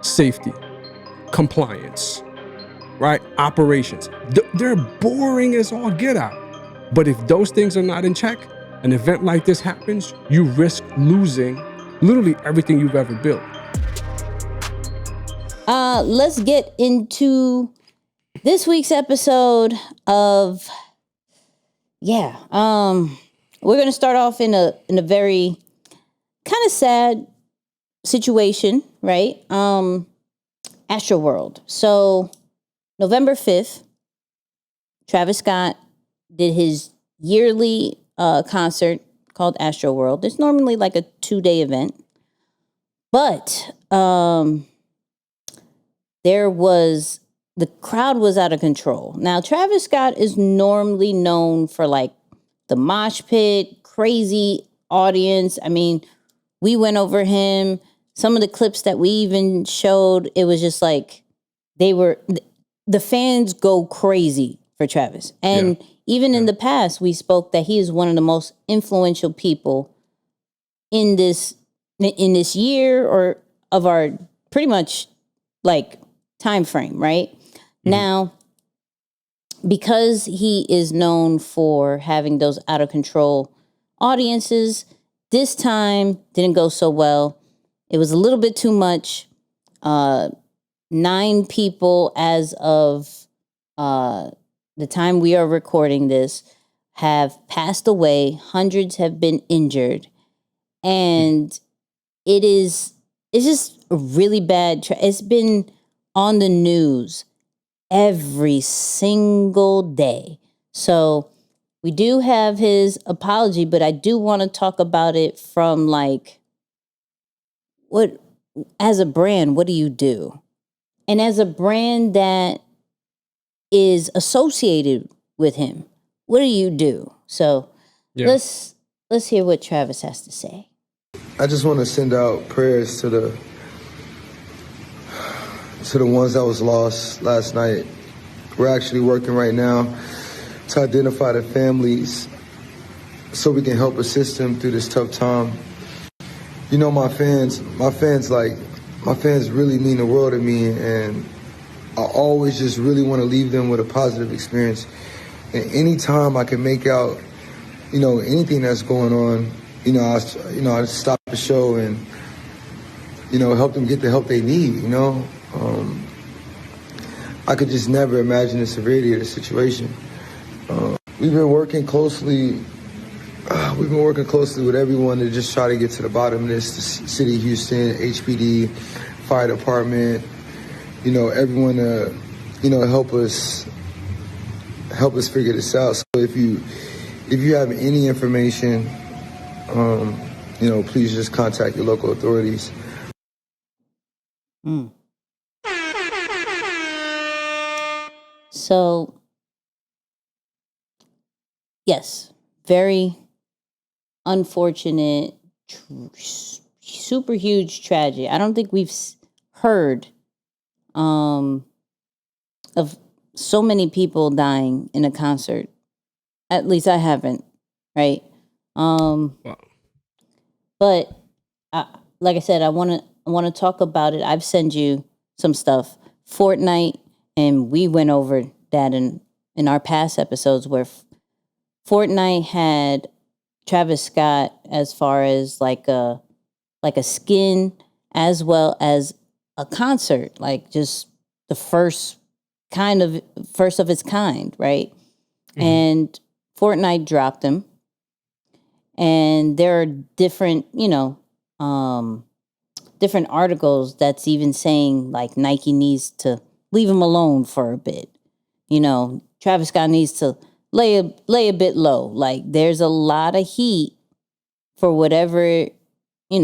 safety, compliance, right? Operations. They're boring as all get out. But if those things are not in check, an event like this happens, you risk losing literally everything you've ever built. Let's get into this week's episode of, we're going to start off in a very kind of sad situation, right? Astroworld. So November 5th, Travis Scott did his yearly concert called Astroworld. It's normally like a 2-day event, but the crowd was out of control. Now, Travis Scott is normally known for like the mosh pit, crazy audience. I mean, we went over him. Some of the clips that we even showed, it was just like the fans go crazy for Travis. And even in the past, we spoke that he is one of the most influential people in this year or of our pretty much like time frame, right? Mm-hmm. Now, because he is known for having those out of control audiences, this time didn't go so well. It was a little bit too much. 9 people as of the time we are recording this have passed away. Hundreds have been injured. And it's just a really bad. It's been on the news every single day. So we do have his apology, but I do want to talk about it from like, as a brand, what do you do? And as a brand that is associated with him, what do you do? So let's hear what Travis has to say. I just want to send out prayers to the ones that was lost last night. We're actually working right now to identify the families so we can help assist them through this tough time. You know, my fans really mean the world to me, and I always just really want to leave them with a positive experience. And anytime I can make out, anything that's going on, I stop the show and, help them get the help they need, I could just never imagine the severity of the situation. We've been working closely with everyone to just try to get to the bottom of this. The City of Houston, HPD, Fire Department, everyone to, help us figure this out. So if you have any information, please just contact your local authorities. So, yes, very unfortunate, super huge tragedy. I don't think we've heard of so many people dying in a concert. At least I haven't, right? But like I said, I want to talk about it. I've sent you some stuff. Fortnite, and we went over that in our past episodes where Fortnite had Travis Scott as far as like a skin as well as a concert, like just the first of its kind, right? Mm-hmm. And Fortnite dropped him. And there are different, different articles that's even saying like Nike needs to leave him alone for a bit. Travis Scott needs to lay a bit low. Like there's a lot of heat for whatever he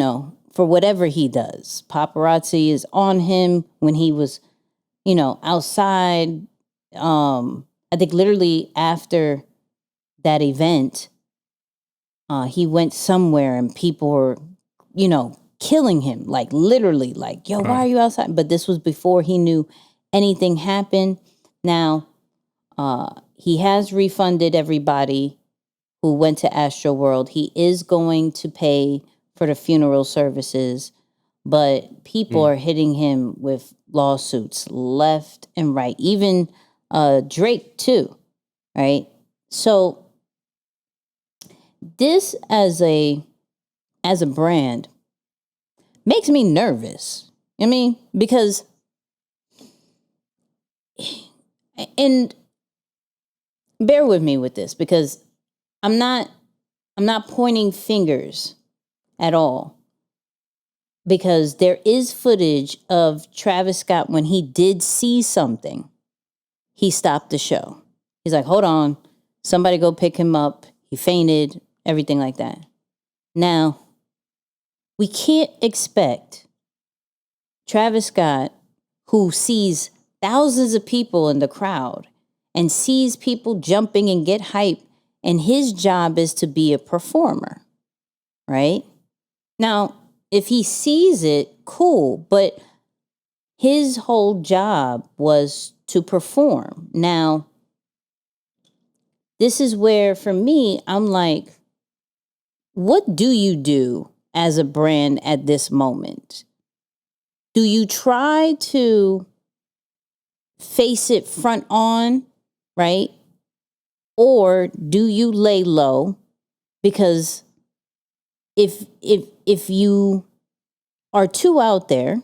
does. Paparazzi is on him when he was, outside. I think literally after that event, he went somewhere and people were, killing him, like literally, like, yo, why are you outside? But this was before he knew anything happened. Now, he has refunded everybody who went to Astroworld. He is going to pay for the funeral services. but people are hitting him with lawsuits left and right. Even Drake too, right? So this as a brand makes me nervous. I mean, because and bear with me with this, because I'm not pointing fingers at all, because there is footage of Travis Scott when he did see something. He stopped the show. He's like, hold on, somebody go pick him up. He fainted, everything like that. Now, we can't expect Travis Scott, who sees thousands of people in the crowd and sees people jumping and get hype, and his job is to be a performer, right? Now, if he sees it, cool, but his whole job was to perform. Now, this is where, for me, I'm like, what do you do as a brand at this moment? Do you try to face it front on, right? Or do you lay low? Because if you are too out there,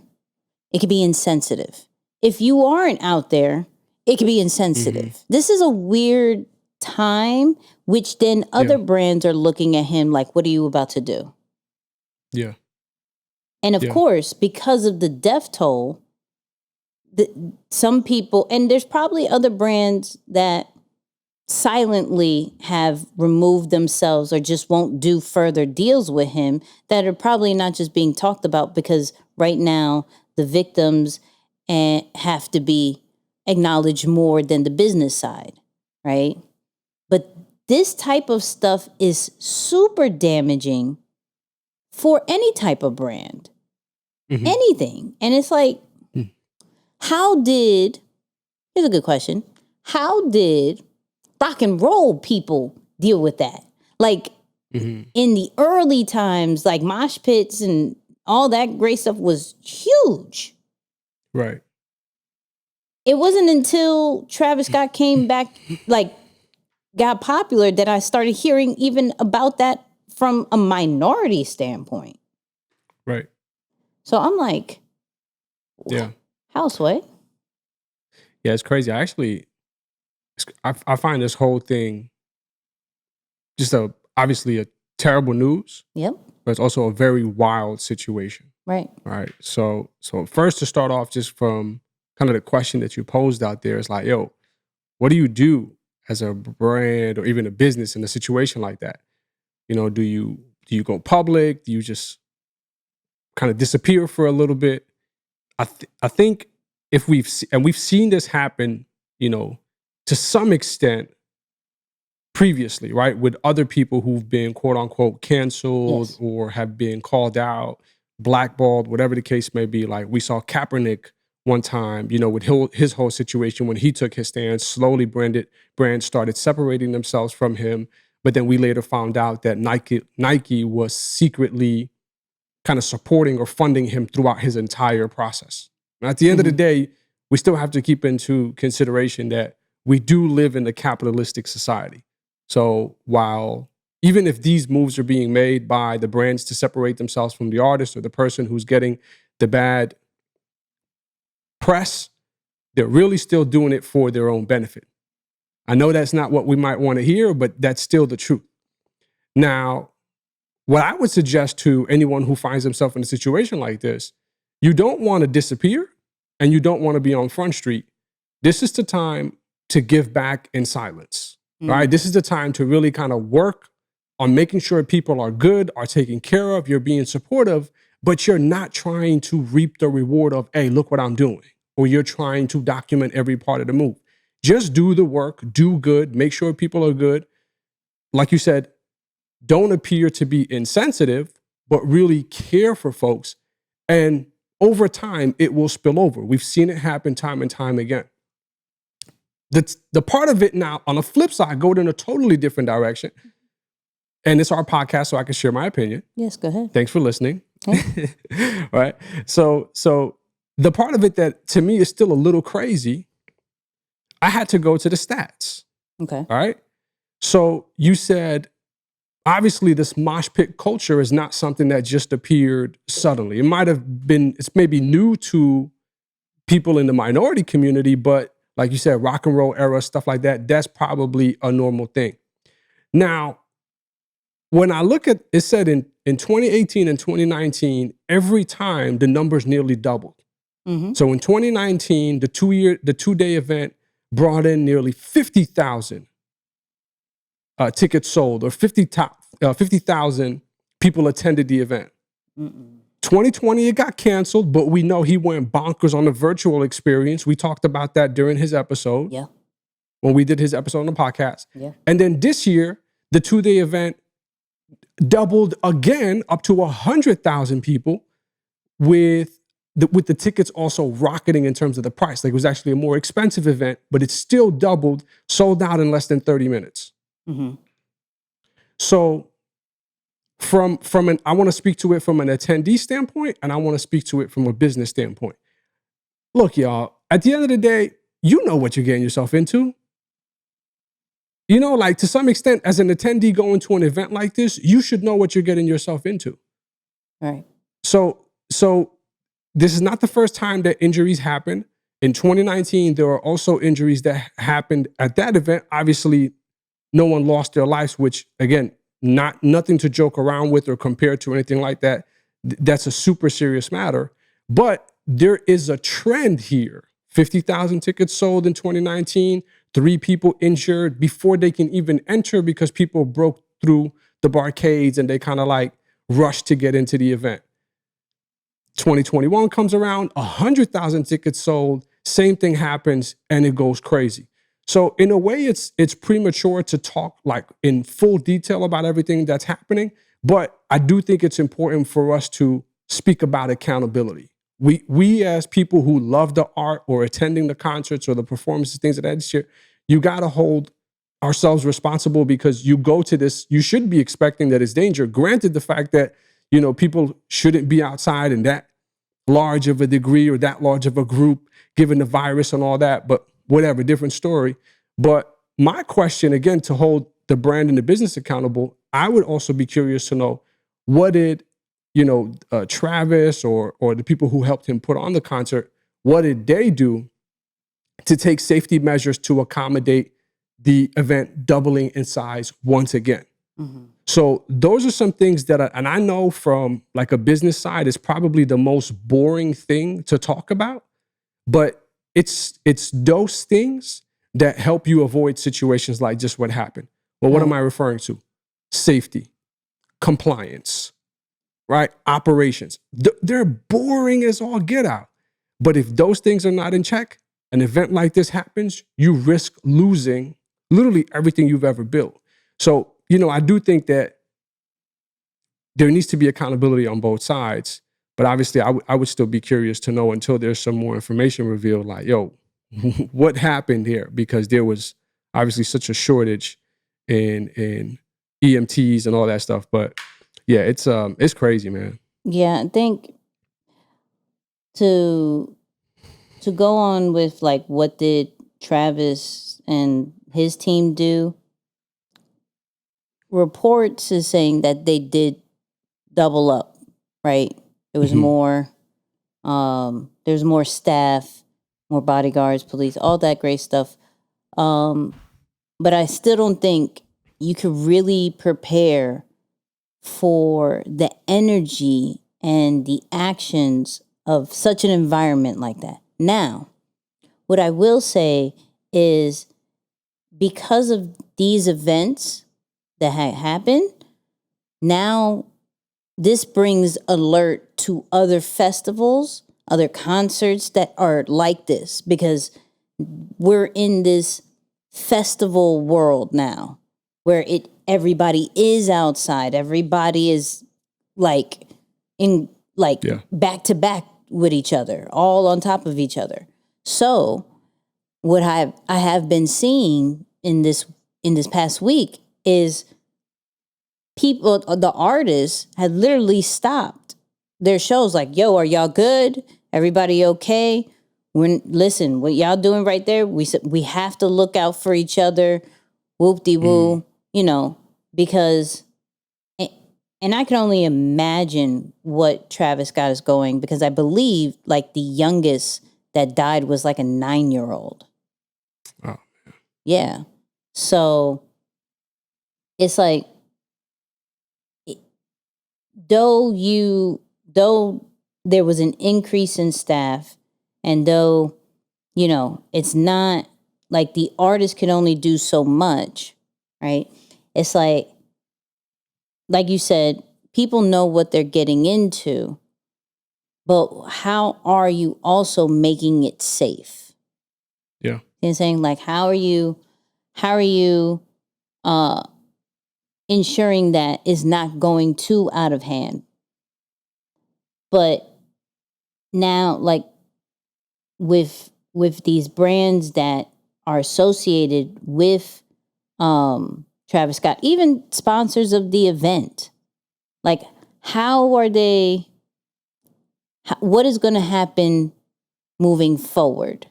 it could be insensitive. If you aren't out there, it could be insensitive. This is a weird time, which then other brands are looking at him like, what are you about to do? Yeah. And of course, because of the death toll, some people, and there's probably other brands that silently have removed themselves or just won't do further deals with him, that are probably not just being talked about, because right now the victims have to be acknowledged more than the business side, right? But this type of stuff is super damaging for any type of brand, anything. And it's like, here's a good question. How did rock and roll people deal with that? Like in the early times, like mosh pits and all that great stuff was huge. Right. It wasn't until Travis Scott came back, like got popular, that I started hearing even about that from a minority standpoint. Right. So I'm like, yeah, Houseway. Yeah, it's crazy. I find this whole thing just obviously a terrible news. Yep. But it's also a very wild situation. Right. All right. So first, to start off, just from kind of the question that you posed out there, is like, yo, what do you do as a brand or even a business in a situation like that? You know, do you go public? Do you just kind of disappear for a little bit? I think if we've seen this happen, you know, to some extent previously, right, with other people who've been quote unquote canceled or have been called out, blackballed, whatever the case may be. Like we saw Kaepernick one time, you know, with his whole situation when he took his stand. Slowly, brands started separating themselves from him. But then we later found out that Nike was secretly kind of supporting or funding him throughout his entire process. And at the end of the day, we still have to keep into consideration that we do live in a capitalistic society. So while even if these moves are being made by the brands to separate themselves from the artist or the person who's getting the bad press, they're really still doing it for their own benefit. I know that's not what we might want to hear, but that's still the truth. Now, what I would suggest to anyone who finds himself in a situation like this, you don't want to disappear and you don't want to be on Front Street. This is the time to give back in silence. Right? This is the time to really kind of work on making sure people are good, are taken care of, you're being supportive, but you're not trying to reap the reward of, hey, look what I'm doing. Or you're trying to document every part of the move. Just do the work, do good, make sure people are good. Like you said, don't appear to be insensitive, but really care for folks. And over time, it will spill over. We've seen it happen time and time again. The part of it now, on the flip side, go in a totally different direction. And it's our podcast, so I can share my opinion. Yes, go ahead. Thanks for listening. Right? So the part of it that to me is still a little crazy, I had to go to the stats. Okay. All right. So you said obviously this mosh pit culture is not something that just appeared suddenly. It might have been, it's maybe new to people in the minority community, but like you said, rock and roll era, stuff like that, that's probably a normal thing. Now, when I look at it, said in 2018 and 2019, every time the numbers nearly doubled. Mm-hmm. So in 2019, the 2-day event brought in nearly 50,000 tickets sold, or 50,000 people attended the event. 2020, it got canceled, but we know he went bonkers on the virtual experience. We talked about that during his episode. Yeah. When we did his episode on the podcast. Yeah. And then this year, the 2-day event doubled again up to 100,000 people with the tickets also rocketing in terms of the price. Like it was actually a more expensive event, but it still doubled, sold out in less than 30 minutes. Mm-hmm. So I want to speak to it from an attendee standpoint, and I want to speak to it from a business standpoint. Look, y'all, at the end of the day, you know what you're getting yourself into. You know, like to some extent, as an attendee going to an event like this, you should know what you're getting yourself into. Right. So this is not the first time that injuries happen. In 2019, there were also injuries that happened at that event. Obviously, no one lost their lives, which again, nothing to joke around with or compare to anything like that. That's a super serious matter. But there is a trend here. 50,000 tickets sold in 2019, 3 people injured before they can even enter because people broke through the barricades and they kind of like rushed to get into the event. 2021 comes around, 100,000 tickets sold, same thing happens and it goes crazy. So in a way, it's premature to talk like in full detail about everything that's happening, but I do think it's important for us to speak about accountability. We as people who love the art or attending the concerts or the performances, things of that nature, you got to hold ourselves responsible because you go to this, you should be expecting that it's danger. Granted, the fact that, you know, people shouldn't be outside in that large of a degree or that large of a group, given the virus and all that, but whatever, different story. But my question, again, to hold the brand and the business accountable, I would also be curious to know, what did, you know, Travis or the people who helped him put on the concert, what did they do to take safety measures to accommodate the event doubling in size once again? Mm-hmm. So those are some things that, and I know from like a business side, it's probably the most boring thing to talk about, but it's those things that help you avoid situations like just what happened. Well, what am I referring to? Safety, compliance, right? Operations. They're boring as all get out. But if those things are not in check, an event like this happens, you risk losing literally everything you've ever built. So, you know, I do think that there needs to be accountability on both sides. But obviously, I would still be curious to know until there's some more information revealed, like, yo, what happened here? Because there was obviously such a shortage in EMTs and all that stuff. But yeah, it's crazy, man. Yeah, I think to go on with like what did Travis and his team do? Reports is saying that they did double up, right? It was more, there's more staff, more bodyguards, police, all that great stuff. But I still don't think you could really prepare for the energy and the actions of such an environment like that. Now, what I will say is because of these events that had happened, now this brings alert to other festivals, other concerts that are like this, because we're in this festival world now where everybody is outside, everybody is like in back to back with each other, all on top of each other. So what I have been seeing in this past week is people, the artists had literally stopped their shows like, yo, are y'all good? Everybody okay? Listen, what y'all doing right there, we have to look out for each other, whoop-de-woo, because, and I can only imagine what Travis Scott is going, because I believe like the youngest that died was like a 9-year-old. Oh, yeah. So it's like, though there was an increase in staff, and though, it's not like the artist can only do so much, right? It's like you said, people know what they're getting into, but how are you also making it safe? Yeah. You know what I'm saying? Like, how are you ensuring that it's not going too out of hand? But now, like, with these brands that are associated with Travis Scott, even sponsors of the event, like, what is going to happen moving forward?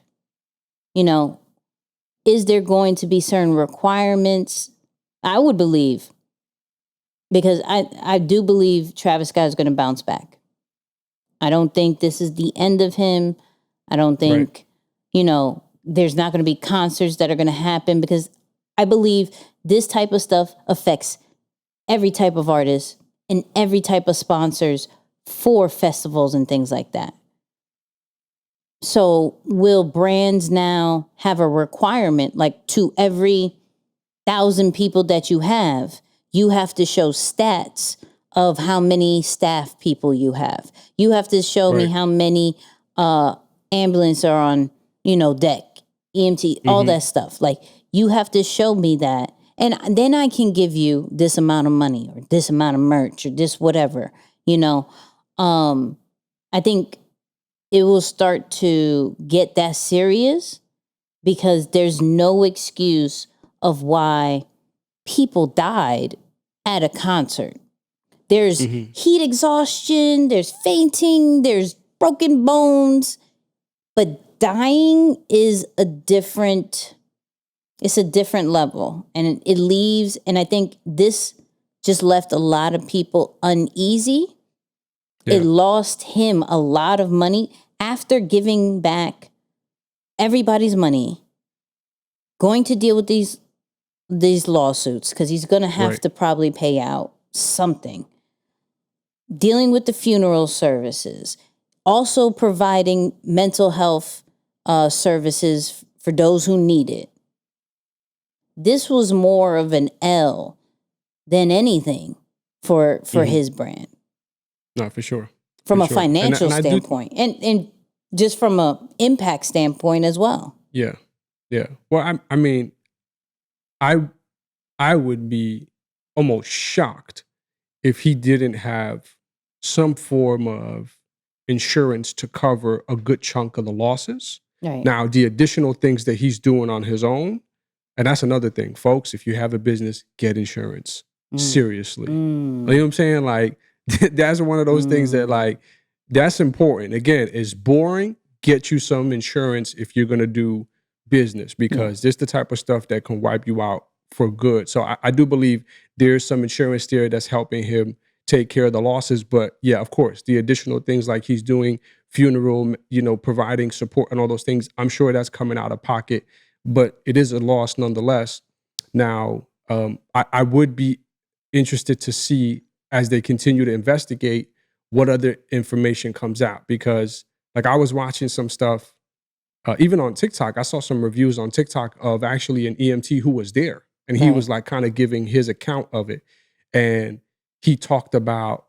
Is there going to be certain requirements? I would believe, because I do believe Travis Scott is going to bounce back. I don't think this is the end of him. I don't think, there's not going to be concerts that are going to happen, because I believe this type of stuff affects every type of artist and every type of sponsors for festivals and things like that. So will brands now have a requirement, like, to every 1,000 people that you have to show stats of how many staff people you have. You have to show me how many ambulance are on, deck, EMT, all that stuff. Like, you have to show me that. And then I can give you this amount of money or this amount of merch or this whatever, I think it will start to get that serious, because there's no excuse of why people died at a concert. There's heat exhaustion, there's fainting, there's broken bones, but dying is a different level, and it leaves, and I think this just left a lot of people uneasy. Yeah. It lost him a lot of money after giving back everybody's money, going to deal with these lawsuits, because he's going to have to probably pay out something, dealing with the funeral services, also providing mental health services for those who need it. This was more of an L than anything for his brand. No, for sure. From a financial standpoint, and just from a impact standpoint as well. Yeah. Yeah. Well, I mean, I would be almost shocked if he didn't have some form of insurance to cover a good chunk of the losses. Right. Now, the additional things that he's doing on his own, and that's another thing, folks, if you have a business, get insurance. Seriously. You know what I'm saying? Like, that's one of those things that, like, that's important. Again, it's boring. Get you some insurance if you're going to do business, because this is the type of stuff that can wipe you out for good. So I do believe there's some insurance there that's helping him take care of the losses. But yeah, of course, the additional things like he's doing funeral, providing support and all those things, I'm sure that's coming out of pocket, but it is a loss nonetheless. Now, I would be interested to see, as they continue to investigate, what other information comes out, because like I was watching some stuff, even on TikTok, I saw some reviews on TikTok of actually an EMT who was there, and he was like kind of giving his account of it. And he talked about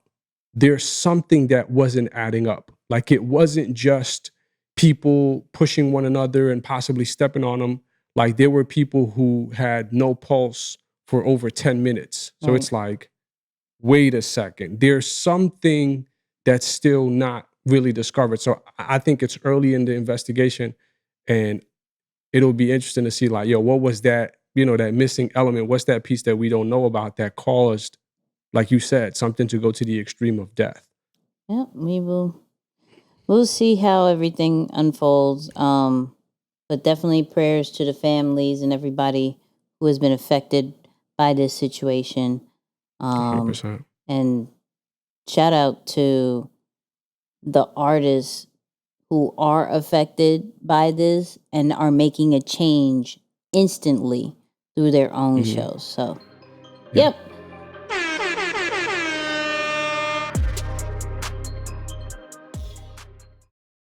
there's something that wasn't adding up. Like, it wasn't just people pushing one another and possibly stepping on them. Like, there were people who had no pulse for over 10 minutes. So it's like, wait a second, there's something that's still not really discovered. So I think it's early in the investigation, and it'll be interesting to see, like, yo, what was that, that missing element? What's that piece that we don't know about that caused, like you said, something to go to the extreme of death? Yeah, we'll see how everything unfolds. But definitely prayers to the families and everybody who has been affected by this situation. 100%. And shout out to the artists who are affected by this and are making a change instantly through their own shows. So, yep.